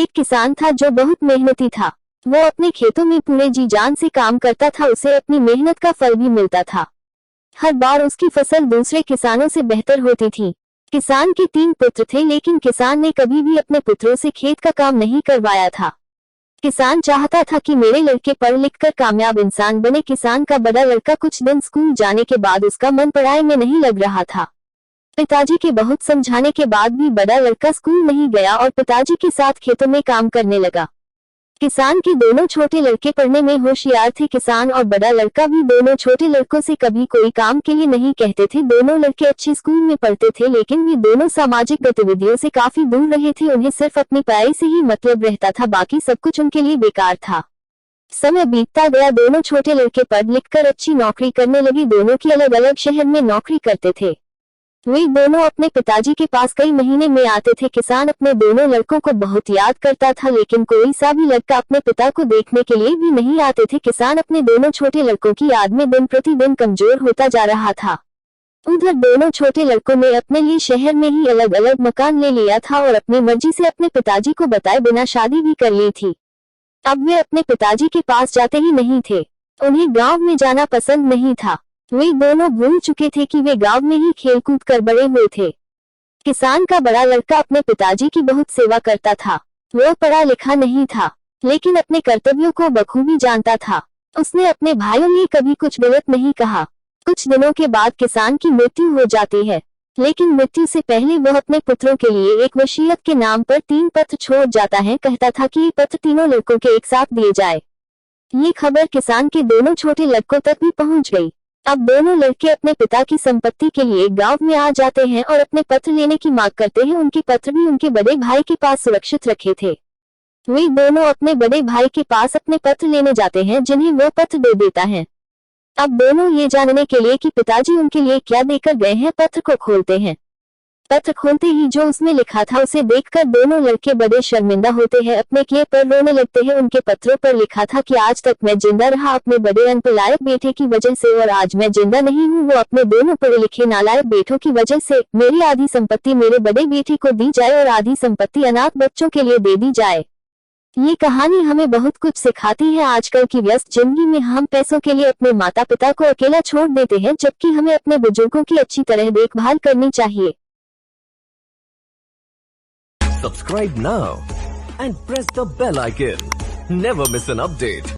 एक किसान था जो बहुत मेहनती था। वो अपने खेतों में पूरे जी जान से काम करता था, उसे अपनी मेहनत का फल भी मिलता था। हर बार उसकी फसल दूसरे किसानों से बेहतर होती थी। किसान के 3 पुत्र थे, लेकिन किसान ने कभी भी अपने पुत्रों से खेत का काम नहीं करवाया था। किसान चाहता था कि मेरे लड़के पढ़ लिख कर कामयाब इंसान बने। किसान का बड़ा लड़का कुछ दिन स्कूल जाने के बाद उसका मन पढ़ाई में नहीं लग रहा था। पिताजी के बहुत समझाने के बाद भी बड़ा लड़का स्कूल नहीं गया और पिताजी के साथ खेतों में काम करने लगा। किसान के दोनों छोटे लड़के पढ़ने में होशियार थे। किसान और बड़ा लड़का भी दोनों छोटे लड़कों से कभी कोई काम के लिए नहीं कहते थे। दोनों लड़के अच्छे स्कूल में पढ़ते थे, लेकिन वे दोनों सामाजिक गतिविधियों से काफी दूर रहे थे। उन्हें सिर्फ अपनी पढ़ाई से ही मतलब रहता था, बाकी सब कुछ उनके लिए बेकार था। समय बीतता गया, दोनों छोटे लड़के पढ़ लिख कर अच्छी नौकरी करने लगे। दोनों की अलग अलग शहर में नौकरी करते थे। वे दोनों अपने पिताजी के पास कई महीने में आते थे। किसान अपने दोनों लड़कों को बहुत याद करता था, लेकिन कोई सा भी लड़का अपने पिता को देखने के लिए भी नहीं आते थे। किसान अपने दोनों छोटे लड़कों की याद में दिन प्रतिदिन कमजोर होता जा रहा था। उधर दोनों छोटे लड़कों ने अपने लिए शहर में ही अलग अलग मकान ले लिया था और अपनी मर्जी से अपने पिताजी को बताए बिना शादी भी कर ली थी। अब वे अपने पिताजी के पास जाते ही नहीं थे। उन्हें गाँव में जाना पसंद नहीं था। वे दोनों भूल चुके थे कि वे गांव में ही खेलकूद कर बड़े हुए थे। किसान का बड़ा लड़का अपने पिताजी की बहुत सेवा करता था। वह पढ़ा लिखा नहीं था, लेकिन अपने कर्तव्यों को बखूबी जानता था। उसने अपने भाइयों लिए कभी कुछ गलत नहीं कहा। कुछ दिनों के बाद किसान की मृत्यु हो जाती है, लेकिन मृत्यु से पहले वह अपने पुत्रों के लिए एक वसीयत के नाम पर 3 पत्र छोड़ जाता है। कहता था कि ये पत्र तीनों लड़कों के एक साथ दिए जाए। ये खबर किसान के दोनों छोटे लड़कों तक भी पहुंच गई। अब दोनों लड़के अपने पिता की संपत्ति के लिए गांव में आ जाते हैं और अपने पत्र लेने की मांग करते हैं। उनके पत्र भी उनके बड़े भाई के पास सुरक्षित रखे थे। वे दोनों अपने बड़े भाई के पास अपने पत्र लेने जाते हैं, जिन्हें वो पत्र दे देता है। अब दोनों ये जानने के लिए कि पिताजी उनके लिए क्या देकर गए हैं, पत्र को खोलते हैं। पत्र खोलते ही जो उसमें लिखा था उसे देखकर दोनों लड़के बड़े शर्मिंदा होते हैं, अपने किए पर रोने लगते हैं। उनके पत्रों पर लिखा था कि आज तक मैं जिंदा रहा अपने बड़े अनपढ़ बेटे की वजह से, और आज मैं जिंदा नहीं हूँ वो अपने दोनों पढ़े लिखे नालायक बेटों की वजह से। मेरी आधी संपत्ति मेरे बड़े बेटे को दी जाए और आधी संपत्ति अनाथ बच्चों के लिए दे दी जाए। ये कहानी हमें बहुत कुछ सिखाती है। आजकल की व्यस्त जिंदगी में हम पैसों के लिए अपने माता पिता को अकेला छोड़ देते हैं, जबकि हमें अपने बुजुर्गों की अच्छी तरह देखभाल करनी चाहिए। Subscribe now and press the bell icon. Never miss an update.